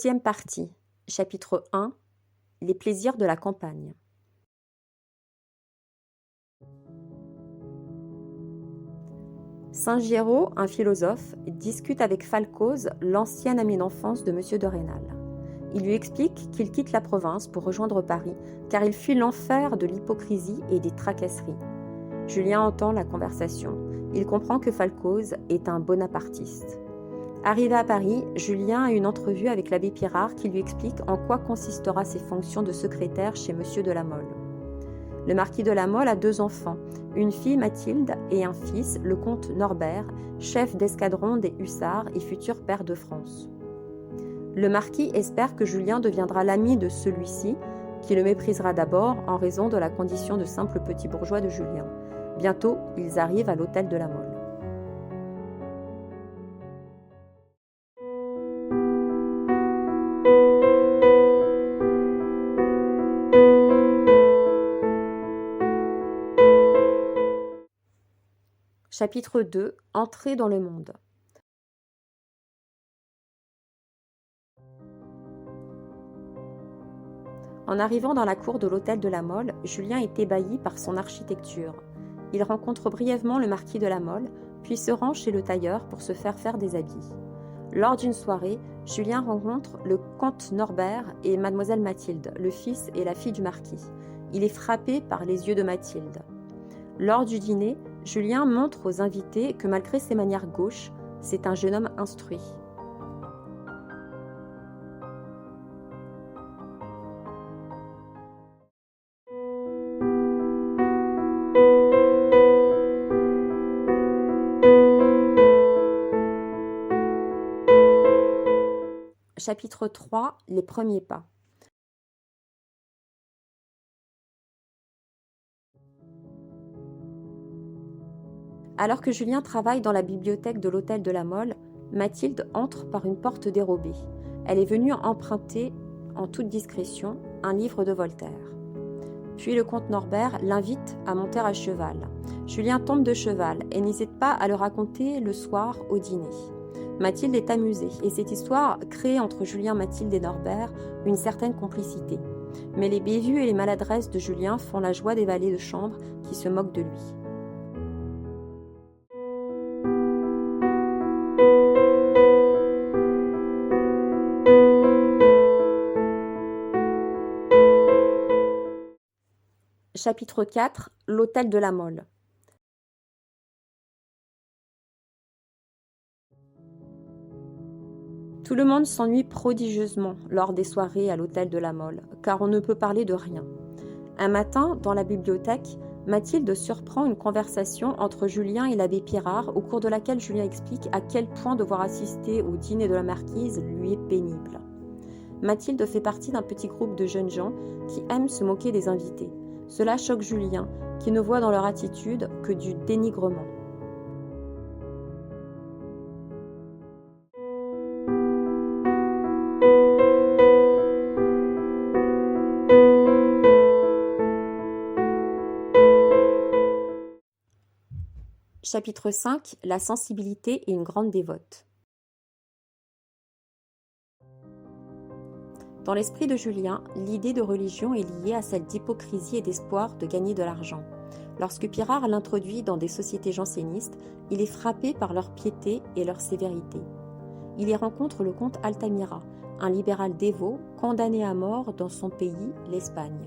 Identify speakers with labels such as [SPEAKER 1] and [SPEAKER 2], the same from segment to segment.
[SPEAKER 1] Deuxième partie, chapitre 1, les plaisirs de la campagne. Saint-Géraud, un philosophe, discute avec Falcoz, l'ancien ami d'enfance de M. de Rênal. Il lui explique qu'il quitte la province pour rejoindre Paris, car il fuit l'enfer de l'hypocrisie et des tracasseries. Julien entend la conversation. Il comprend que Falcoz est un bonapartiste. Arrivé à Paris, Julien a une entrevue avec l'abbé Pirard qui lui explique en quoi consistera ses fonctions de secrétaire chez M. de La Mole. Le marquis de La Mole a 2 enfants, une fille Mathilde et un fils, le comte Norbert, chef d'escadron des hussards et futur pair de France. Le marquis espère que Julien deviendra l'ami de celui-ci, qui le méprisera d'abord en raison de la condition de simple petit bourgeois de Julien. Bientôt, ils arrivent à l'hôtel de La Mole. Chapitre 2, Entrée dans le monde. En arrivant dans la cour de l'hôtel de La Mole, Julien est ébahi par son architecture. Il rencontre brièvement le marquis de La Mole, puis se rend chez le tailleur pour se faire des habits. Lors d'une soirée, Julien rencontre le comte Norbert et mademoiselle Mathilde, le fils et la fille du marquis. Il est frappé par les yeux de Mathilde. Lors du dîner, Julien montre aux invités que malgré ses manières gauches, c'est un jeune homme instruit. Chapitre 3, les premiers pas. Alors que Julien travaille dans la bibliothèque de l'hôtel de La Mole, Mathilde entre par une porte dérobée. Elle est venue emprunter, en toute discrétion, un livre de Voltaire. Puis le comte Norbert l'invite à monter à cheval. Julien tombe de cheval et n'hésite pas à le raconter le soir au dîner. Mathilde est amusée et cette histoire crée entre Julien, Mathilde et Norbert une certaine complicité. Mais les bévues et les maladresses de Julien font la joie des valets de chambre qui se moquent de lui. Chapitre 4, l'hôtel de La Mole. Tout le monde s'ennuie prodigieusement lors des soirées à l'hôtel de La Mole, car on ne peut parler de rien. Un matin, dans la bibliothèque, Mathilde surprend une conversation entre Julien et l'abbé Pirard, au cours de laquelle Julien explique à quel point devoir assister au dîner de la marquise lui est pénible. Mathilde fait partie d'un petit groupe de jeunes gens qui aiment se moquer des invités. Cela choque Julien, qui ne voit dans leur attitude que du dénigrement. Chapitre 5, la sensibilité et une grande dévote. Dans l'esprit de Julien, l'idée de religion est liée à celle d'hypocrisie et d'espoir de gagner de l'argent. Lorsque Pirard l'introduit dans des sociétés jansénistes, il est frappé par leur piété et leur sévérité. Il y rencontre le comte Altamira, un libéral dévot condamné à mort dans son pays, l'Espagne.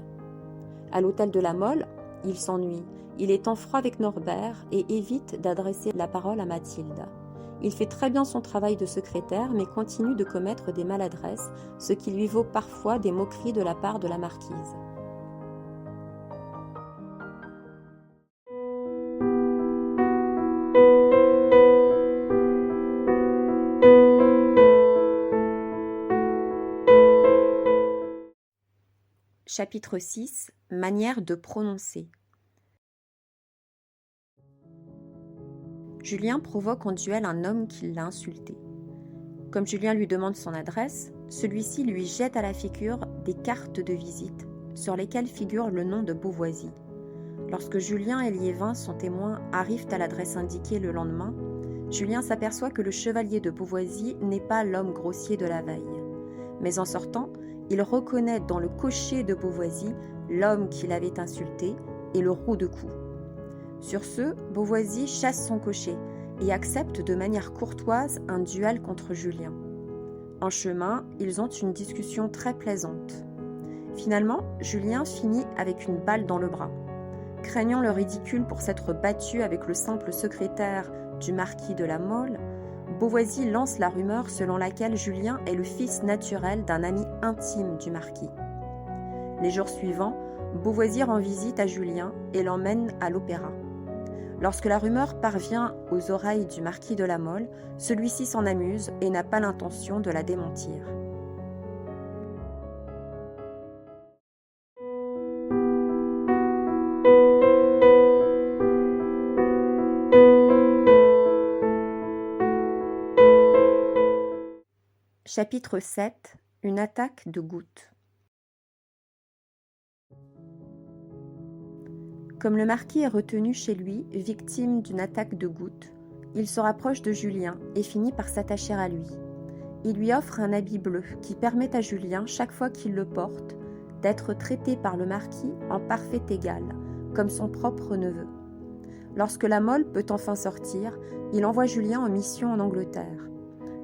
[SPEAKER 1] À l'hôtel de La Mole, il s'ennuie. Il est en froid avec Norbert et évite d'adresser la parole à Mathilde. Il fait très bien son travail de secrétaire, mais continue de commettre des maladresses, ce qui lui vaut parfois des moqueries de la part de la marquise. Chapitre 6, manière de prononcer. Julien provoque en duel un homme qui l'a insulté. Comme Julien lui demande son adresse, celui-ci lui jette à la figure des cartes de visite sur lesquelles figure le nom de Beauvoisis. Lorsque Julien et Liévin, son témoin, arrivent à l'adresse indiquée le lendemain, Julien s'aperçoit que le chevalier de Beauvoisis n'est pas l'homme grossier de la veille. mais en sortant, il reconnaît dans le cocher de Beauvoisis l'homme qui l'avait insulté et le roue de coups. Sur ce, Beauvoisis chasse son cocher et accepte de manière courtoise un duel contre Julien. En chemin, ils ont une discussion très plaisante. Finalement, Julien finit avec une balle dans le bras. Craignant le ridicule pour s'être battu avec le simple secrétaire du marquis de La Mole, Beauvoisis lance la rumeur selon laquelle Julien est le fils naturel d'un ami intime du marquis. Les jours suivants, Beauvoisis rend visite à Julien et l'emmène à l'opéra. Lorsque la rumeur parvient aux oreilles du marquis de La Mole, celui-ci s'en amuse et n'a pas l'intention de la démentir. Chapitre 7. Une attaque de gouttes. Comme le marquis est retenu chez lui, victime d'une attaque de gouttes, il se rapproche de Julien et finit par s'attacher à lui. Il lui offre un habit bleu qui permet à Julien, chaque fois qu'il le porte, d'être traité par le marquis en parfait égal, comme son propre neveu. Lorsque La Mole peut enfin sortir, il envoie Julien en mission en Angleterre.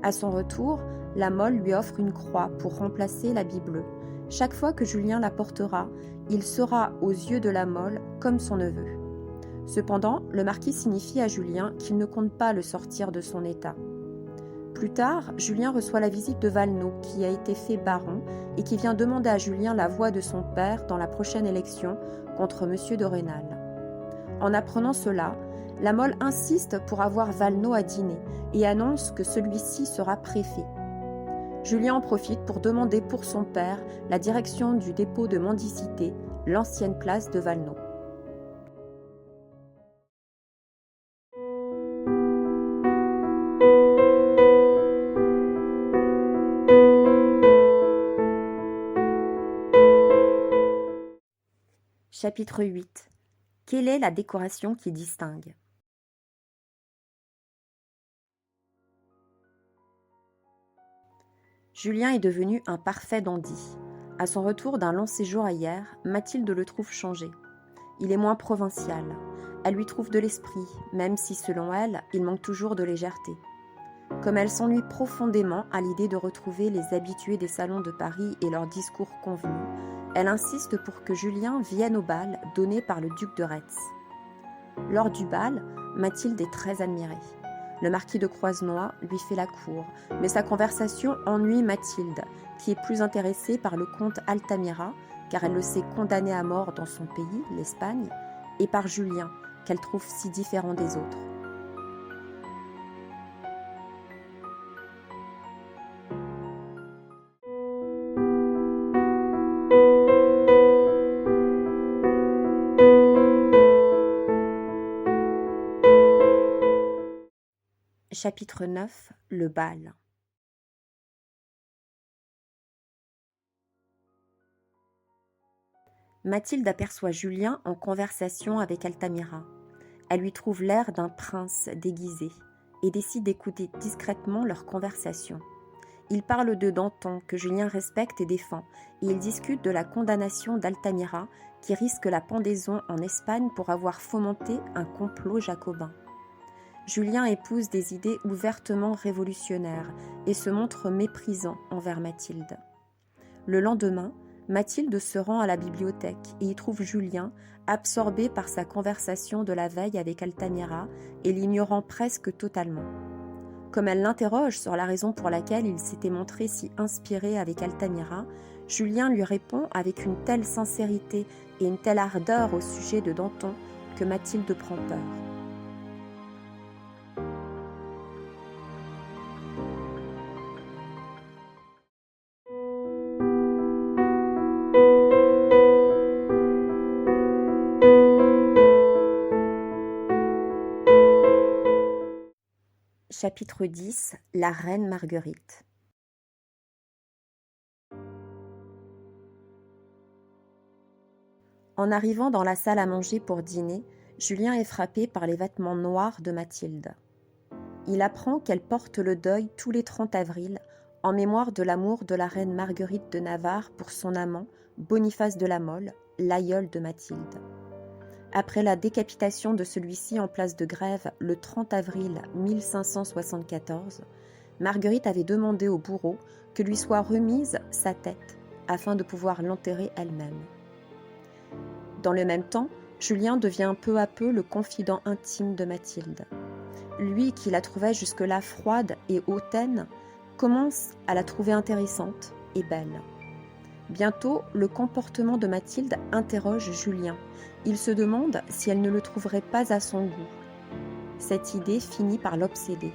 [SPEAKER 1] À son retour, La Mole lui offre une croix pour remplacer l'habit bleu. Chaque fois que Julien la portera, il sera aux yeux de La Mole comme son neveu. Cependant, le marquis signifie à Julien qu'il ne compte pas le sortir de son état. Plus tard, Julien reçoit la visite de Valenod, qui a été fait baron et qui vient demander à Julien la voix de son père dans la prochaine élection contre M. de Rênal. En apprenant cela, La Mole insiste pour avoir Valenod à dîner et annonce que celui-ci sera préfet. Julien en profite pour demander pour son père la direction du dépôt de mendicité, l'ancienne place de Valenod. Chapitre 8. Quelle est la décoration qui distingue ? Julien est devenu un parfait dandy. À son retour d'un long séjour à Hyères, Mathilde le trouve changé. Il est moins provincial. Elle lui trouve de l'esprit, même si selon elle, il manque toujours de légèreté. Comme elle s'ennuie profondément à l'idée de retrouver les habitués des salons de Paris et leurs discours convenus, elle insiste pour que Julien vienne au bal donné par le duc de Retz. Lors du bal, Mathilde est très admirée. Le marquis de Croisenois lui fait la cour, mais sa conversation ennuie Mathilde, qui est plus intéressée par le comte Altamira, car elle le sait condamné à mort dans son pays, l'Espagne, et par Julien, qu'elle trouve si différent des autres. Chapitre 9. Le bal. Mathilde aperçoit Julien en conversation avec Altamira. Elle lui trouve l'air d'un prince déguisé et décide d'écouter discrètement leur conversation. Ils parlent de Danton, que Julien respecte et défend, et ils discutent de la condamnation d'Altamira, qui risque la pendaison en Espagne pour avoir fomenté un complot jacobin. Julien épouse des idées ouvertement révolutionnaires et se montre méprisant envers Mathilde. Le lendemain, Mathilde se rend à la bibliothèque et y trouve Julien, absorbé par sa conversation de la veille avec Altamira et l'ignorant presque totalement. Comme elle l'interroge sur la raison pour laquelle il s'était montré si inspiré avec Altamira, Julien lui répond avec une telle sincérité et une telle ardeur au sujet de Danton que Mathilde prend peur. Chapitre 10. La reine Marguerite. En arrivant dans la salle à manger pour dîner, Julien est frappé par les vêtements noirs de Mathilde. Il apprend qu'elle porte le deuil tous les 30 avril en mémoire de l'amour de la reine Marguerite de Navarre pour son amant, Boniface de la Mole, l'aïeul de Mathilde. Après la décapitation de celui-ci en place de Grève le 30 avril 1574, Marguerite avait demandé au bourreau que lui soit remise sa tête afin de pouvoir l'enterrer elle-même. Dans le même temps, Julien devient peu à peu le confident intime de Mathilde. Lui qui la trouvait jusque-là froide et hautaine, commence à la trouver intéressante et belle. Bientôt, le comportement de Mathilde interroge Julien. Il se demande si elle ne le trouverait pas à son goût. Cette idée finit par l'obséder.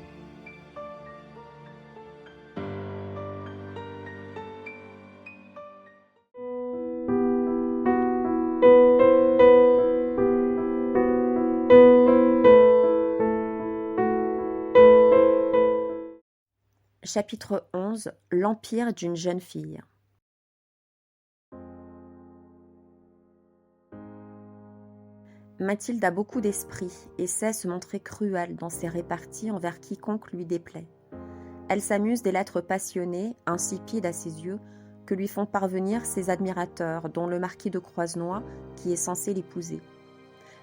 [SPEAKER 1] Chapitre 11 – L'empire d'une jeune fille. Mathilde a beaucoup d'esprit et sait se montrer cruelle dans ses réparties envers quiconque lui déplaît. Elle s'amuse des lettres passionnées, insipides à ses yeux, que lui font parvenir ses admirateurs, dont le marquis de Croisenois, qui est censé l'épouser.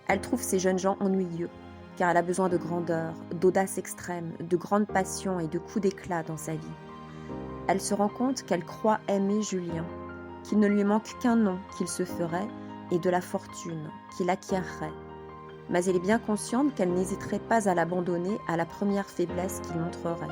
[SPEAKER 1] Elle trouve ces jeunes gens ennuyeux, car elle a besoin de grandeur, d'audace extrême, de grande passion et de coups d'éclat dans sa vie. Elle se rend compte qu'elle croit aimer Julien, qu'il ne lui manque qu'un nom qu'il se ferait et de la fortune qu'il acquerrait. Mais elle est bien consciente qu'elle n'hésiterait pas à l'abandonner à la première faiblesse qu'il montrerait.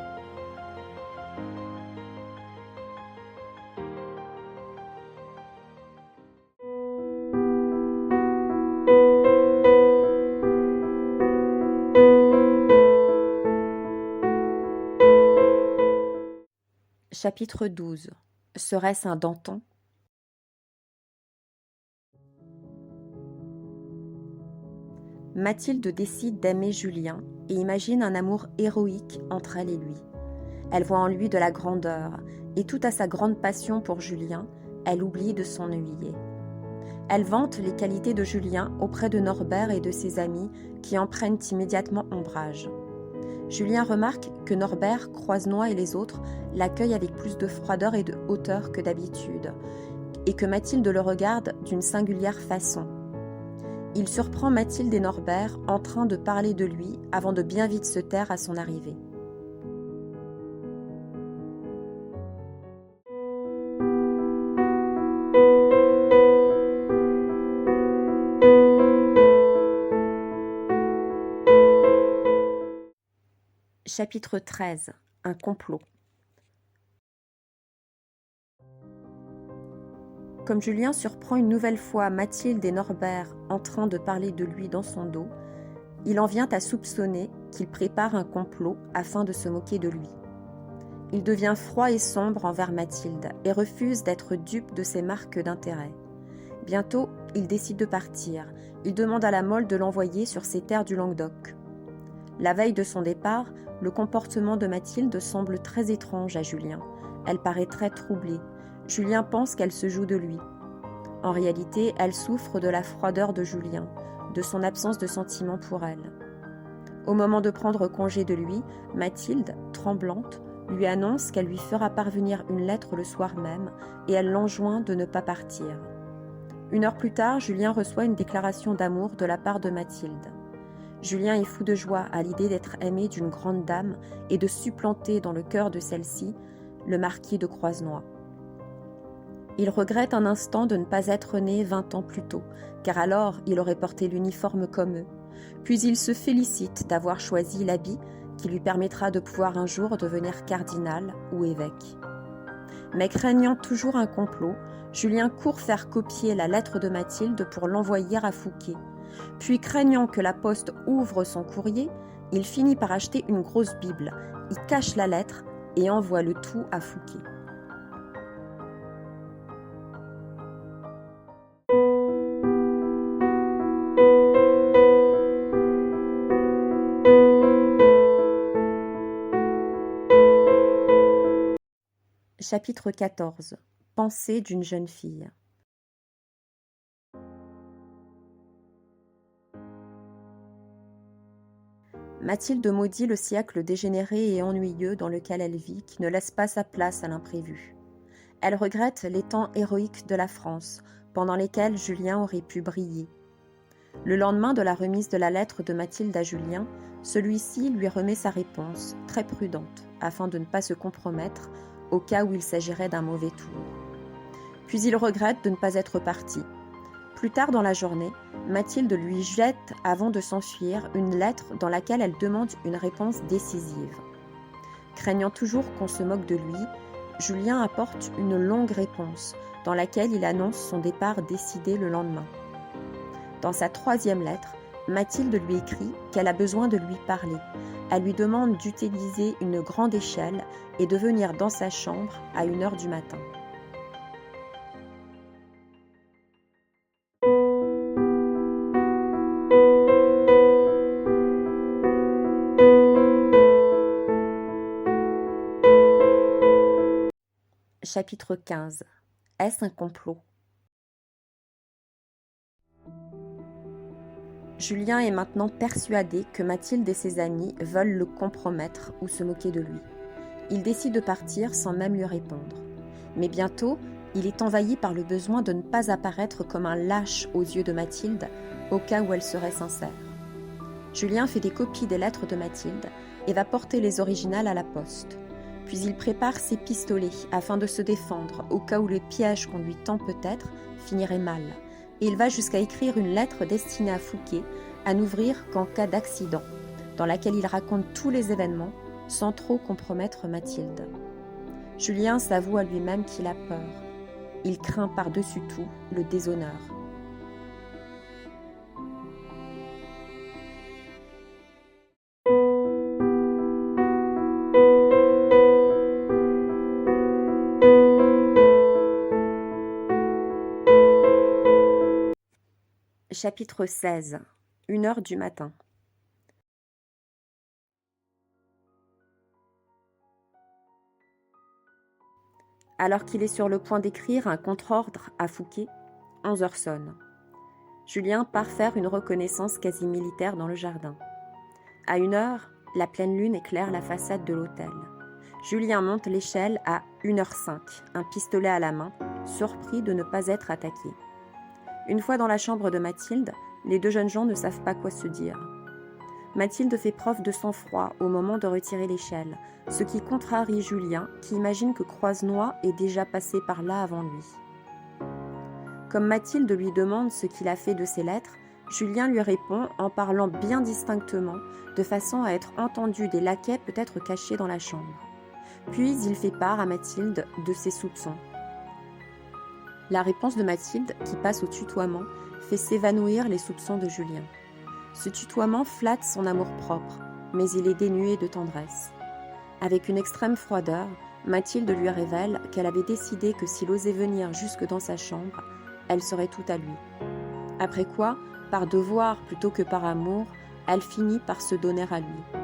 [SPEAKER 1] Chapitre 12 – Serait-ce un Danton ? Mathilde décide d'aimer Julien et imagine un amour héroïque entre elle et lui. Elle voit en lui de la grandeur et tout à sa grande passion pour Julien, elle oublie de s'ennuyer. Elle vante les qualités de Julien auprès de Norbert et de ses amis qui en prennent immédiatement ombrage. Julien remarque que Norbert, Croisenois et les autres l'accueillent avec plus de froideur et de hauteur que d'habitude, et que Mathilde le regarde d'une singulière façon. Il surprend Mathilde et Norbert en train de parler de lui avant de bien vite se taire à son arrivée. Chapitre 13 – Un complot. Comme Julien surprend une nouvelle fois Mathilde et Norbert en train de parler de lui dans son dos, il en vient à soupçonner qu'il prépare un complot afin de se moquer de lui. Il devient froid et sombre envers Mathilde et refuse d'être dupe de ses marques d'intérêt. Bientôt, il décide de partir. Il demande à la Mole de l'envoyer sur ses terres du Languedoc. La veille de son départ, le comportement de Mathilde semble très étrange à Julien. Elle paraît très troublée. Julien pense qu'elle se joue de lui. En réalité, elle souffre de la froideur de Julien, de son absence de sentiment pour elle. Au moment de prendre congé de lui, Mathilde, tremblante, lui annonce qu'elle lui fera parvenir une lettre le soir même et elle l'enjoint de ne pas partir. 1 heure plus tard, Julien reçoit une déclaration d'amour de la part de Mathilde. Julien est fou de joie à l'idée d'être aimé d'une grande dame et de supplanter dans le cœur de celle-ci le marquis de Croisenois. Il regrette un instant de ne pas être né 20 ans plus tôt, car alors il aurait porté l'uniforme comme eux. Puis il se félicite d'avoir choisi l'habit qui lui permettra de pouvoir un jour devenir cardinal ou évêque. Mais craignant toujours un complot, Julien court faire copier la lettre de Mathilde pour l'envoyer à Fouquet. Puis, craignant que la poste ouvre son courrier, il finit par acheter une grosse Bible. Il cache la lettre et envoie le tout à Fouquet. Chapitre 14 – Pensée d'une jeune fille. Mathilde maudit le siècle dégénéré et ennuyeux dans lequel elle vit, qui ne laisse pas sa place à l'imprévu. Elle regrette les temps héroïques de la France, pendant lesquels Julien aurait pu briller. Le lendemain de la remise de la lettre de Mathilde à Julien, celui-ci lui remet sa réponse, très prudente, afin de ne pas se compromettre au cas où il s'agirait d'un mauvais tour. Puis il regrette de ne pas être parti. Plus tard dans la journée, Mathilde lui jette, avant de s'enfuir, une lettre dans laquelle elle demande une réponse décisive. Craignant toujours qu'on se moque de lui, Julien apporte une longue réponse, dans laquelle il annonce son départ décidé le lendemain. Dans sa 3e lettre, Mathilde lui écrit qu'elle a besoin de lui parler. Elle lui demande d'utiliser une grande échelle et de venir dans sa chambre à 1h du matin. Chapitre 15. Est-ce un complot ? Julien est maintenant persuadé que Mathilde et ses amis veulent le compromettre ou se moquer de lui. Il décide de partir sans même lui répondre. Mais bientôt, il est envahi par le besoin de ne pas apparaître comme un lâche aux yeux de Mathilde, au cas où elle serait sincère. Julien fait des copies des lettres de Mathilde et va porter les originales à la poste. Puis il prépare ses pistolets afin de se défendre au cas où le piège qu'on lui tend peut-être finirait mal. Et il va jusqu'à écrire une lettre destinée à Fouquet, à n'ouvrir qu'en cas d'accident, dans laquelle il raconte tous les événements sans trop compromettre Mathilde. Julien s'avoue à lui-même qu'il a peur. Il craint par-dessus tout le déshonneur. Chapitre 16. 1h du matin. Alors qu'il est sur le point d'écrire un contre-ordre à Fouquet, 11h sonne. Julien part faire une reconnaissance quasi militaire dans le jardin. À 1h, la pleine lune éclaire la façade de l'hôtel. Julien monte l'échelle à 1h05, un pistolet à la main, surpris de ne pas être attaqué. Une fois dans la chambre de Mathilde, les deux jeunes gens ne savent pas quoi se dire. Mathilde fait preuve de sang-froid au moment de retirer l'échelle, ce qui contrarie Julien, qui imagine que Croisenois est déjà passé par là avant lui. Comme Mathilde lui demande ce qu'il a fait de ses lettres, Julien lui répond en parlant bien distinctement, de façon à être entendu des laquais peut-être cachés dans la chambre. Puis il fait part à Mathilde de ses soupçons. La réponse de Mathilde, qui passe au tutoiement, fait s'évanouir les soupçons de Julien. Ce tutoiement flatte son amour-propre, mais il est dénué de tendresse. Avec une extrême froideur, Mathilde lui révèle qu'elle avait décidé que s'il osait venir jusque dans sa chambre, elle serait tout à lui. Après quoi, par devoir plutôt que par amour, elle finit par se donner à lui.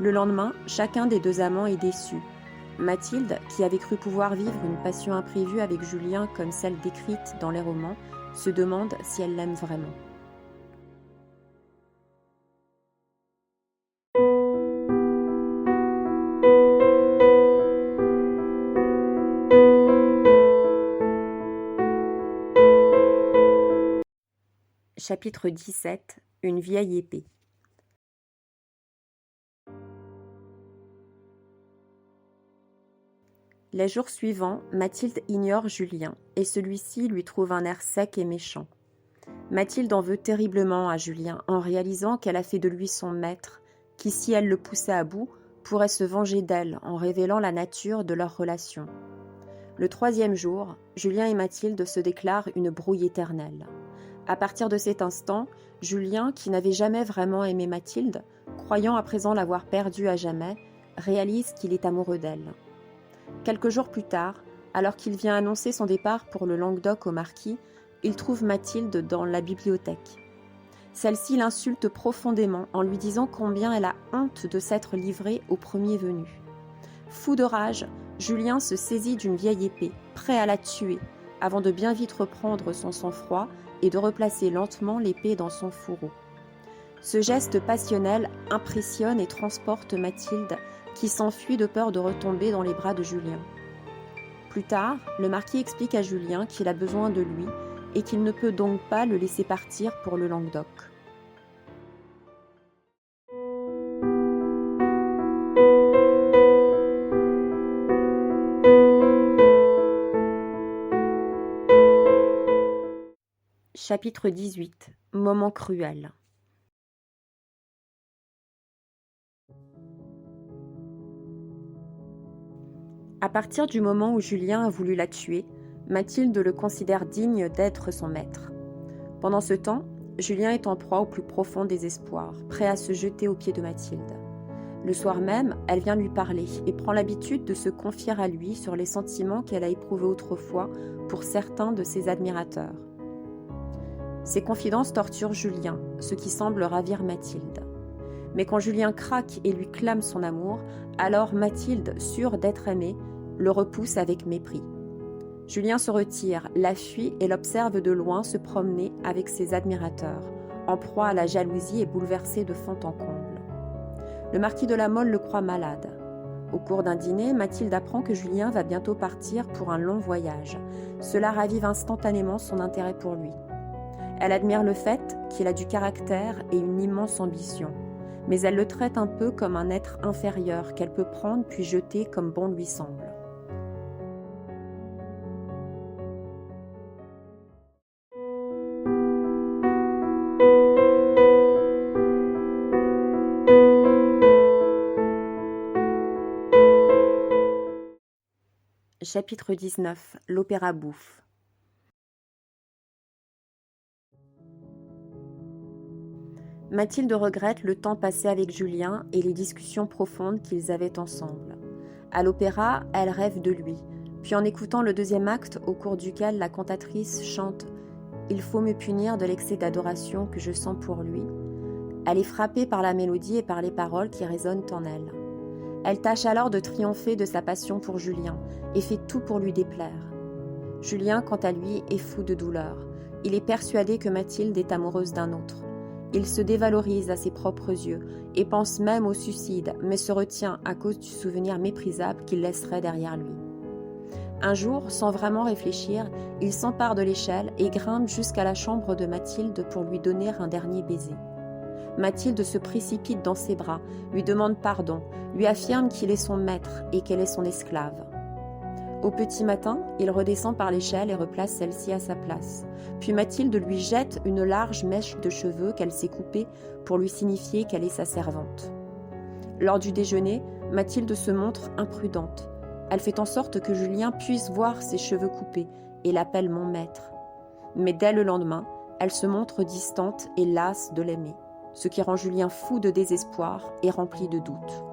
[SPEAKER 1] Le lendemain, chacun des deux amants est déçu. Mathilde, qui avait cru pouvoir vivre une passion imprévue avec Julien comme celle décrite dans les romans, se demande si elle l'aime vraiment. Chapitre 17. Une vieille épée. Les jours suivants, Mathilde ignore Julien et celui-ci lui trouve un air sec et méchant. Mathilde en veut terriblement à Julien en réalisant qu'elle a fait de lui son maître, qui, si elle le poussait à bout, pourrait se venger d'elle en révélant la nature de leur relation. Le 3e jour, Julien et Mathilde se déclarent une brouille éternelle. À partir de cet instant, Julien, qui n'avait jamais vraiment aimé Mathilde, croyant à présent l'avoir perdue à jamais, réalise qu'il est amoureux d'elle. Quelques jours plus tard, alors qu'il vient annoncer son départ pour le Languedoc au marquis, il trouve Mathilde dans la bibliothèque. Celle-ci l'insulte profondément en lui disant combien elle a honte de s'être livrée au premier venu. Fou de rage, Julien se saisit d'une vieille épée, prêt à la tuer, avant de bien vite reprendre son sang-froid et de replacer lentement l'épée dans son fourreau. Ce geste passionnel impressionne et transporte Mathilde, qui s'enfuit de peur de retomber dans les bras de Julien. Plus tard, le marquis explique à Julien qu'il a besoin de lui et qu'il ne peut donc pas le laisser partir pour le Languedoc. Chapitre 18. Moment cruel. À partir du moment où Julien a voulu la tuer, Mathilde le considère digne d'être son maître. Pendant ce temps, Julien est en proie au plus profond désespoir, prêt à se jeter aux pieds de Mathilde. Le soir même, elle vient lui parler et prend l'habitude de se confier à lui sur les sentiments qu'elle a éprouvés autrefois pour certains de ses admirateurs. Ces confidences torturent Julien, ce qui semble ravir Mathilde. Mais quand Julien craque et lui clame son amour, alors Mathilde, sûre d'être aimée, le repousse avec mépris. Julien se retire, la fuit et l'observe de loin se promener avec ses admirateurs, en proie à la jalousie et bouleversé de fond en comble. Le marquis de la Mole le croit malade. Au cours d'un dîner, Mathilde apprend que Julien va bientôt partir pour un long voyage. Cela ravive instantanément son intérêt pour lui. Elle admire le fait qu'il a du caractère et une immense ambition, mais elle le traite un peu comme un être inférieur qu'elle peut prendre puis jeter comme bon lui semble. Chapitre 19. L'opéra bouffe. Mathilde regrette le temps passé avec Julien et les discussions profondes qu'ils avaient ensemble. À l'opéra, elle rêve de lui, puis en écoutant le deuxième acte au cours duquel la cantatrice chante « Il faut me punir de l'excès d'adoration que je sens pour lui », elle est frappée par la mélodie et par les paroles qui résonnent en elle. Elle tâche alors de triompher de sa passion pour Julien et fait tout pour lui déplaire. Julien, quant à lui, est fou de douleur. Il est persuadé que Mathilde est amoureuse d'un autre. Il se dévalorise à ses propres yeux et pense même au suicide, mais se retient à cause du souvenir méprisable qu'il laisserait derrière lui. Un jour, sans vraiment réfléchir, il s'empare de l'échelle et grimpe jusqu'à la chambre de Mathilde pour lui donner un dernier baiser. Mathilde se précipite dans ses bras, lui demande pardon, lui affirme qu'il est son maître et qu'elle est son esclave. Au petit matin, il redescend par l'échelle et replace celle-ci à sa place. Puis Mathilde lui jette une large mèche de cheveux qu'elle s'est coupée pour lui signifier qu'elle est sa servante. Lors du déjeuner, Mathilde se montre imprudente. Elle fait en sorte que Julien puisse voir ses cheveux coupés et l'appelle mon maître. Mais dès le lendemain, elle se montre distante et lasse de l'aimer, ce qui rend Julien fou de désespoir et rempli de doutes.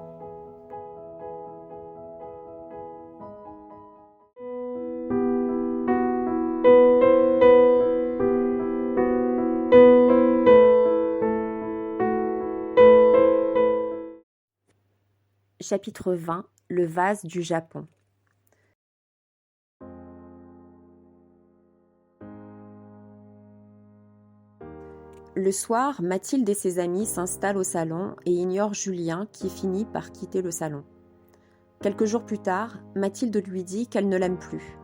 [SPEAKER 1] Chapitre 20. Le vase du Japon. Le soir, Mathilde et ses amis s'installent au salon et ignorent Julien qui finit par quitter le salon. Quelques jours plus tard, Mathilde lui dit qu'elle ne l'aime plus.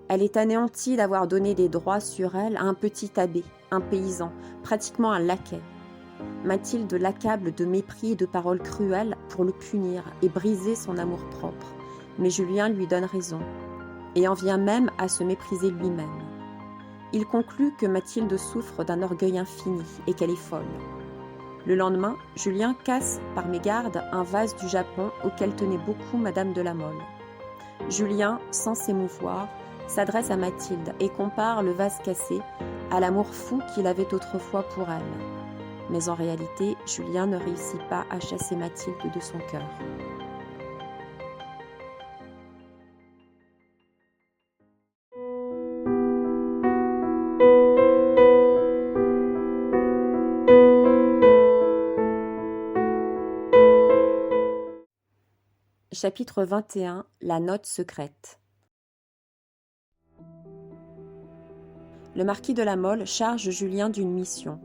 [SPEAKER 1] Elle est anéantie d'avoir donné des droits sur elle à un petit abbé, un paysan, pratiquement un laquais. Mathilde l'accable de mépris et de paroles cruelles pour le punir et briser son amour-propre. Mais Julien lui donne raison et en vient même à se mépriser lui-même. Il conclut que Mathilde souffre d'un orgueil infini et qu'elle est folle. Le lendemain, Julien casse par mégarde un vase du Japon auquel tenait beaucoup Madame de la Mole. Julien, sans s'émouvoir, s'adresse à Mathilde et compare le vase cassé à l'amour fou qu'il avait autrefois pour elle. Mais en réalité, Julien ne réussit pas à chasser Mathilde de son cœur. Chapitre 21. La note secrète. Le marquis de la Mole charge Julien d'une mission.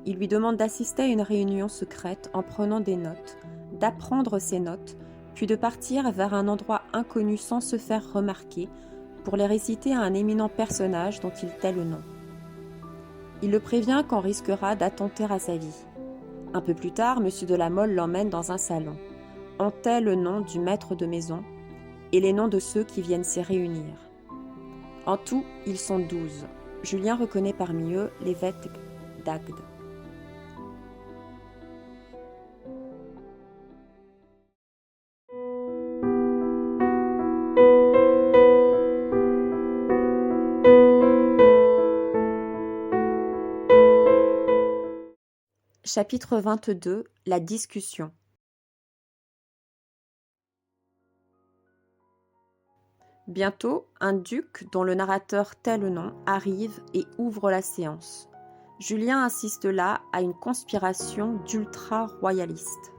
[SPEAKER 1] Il lui demande d'assister à une réunion secrète en prenant des notes, d'apprendre ces notes, puis de partir vers un endroit inconnu sans se faire remarquer pour les réciter à un éminent personnage dont il tait le nom. Il le prévient qu'on risquera d'attenter à sa vie. Un peu plus tard, M. de la Mole l'emmène dans un salon. On tait le nom du maître de maison et les noms de ceux qui viennent s'y réunir. En tout, ils sont 12. Julien reconnaît parmi eux l'évêque d'Agde. Chapitre 22. La discussion. Bientôt, un duc, dont le narrateur tait le nom, arrive et ouvre la séance. Julien assiste là à une conspiration d'ultra-royalistes.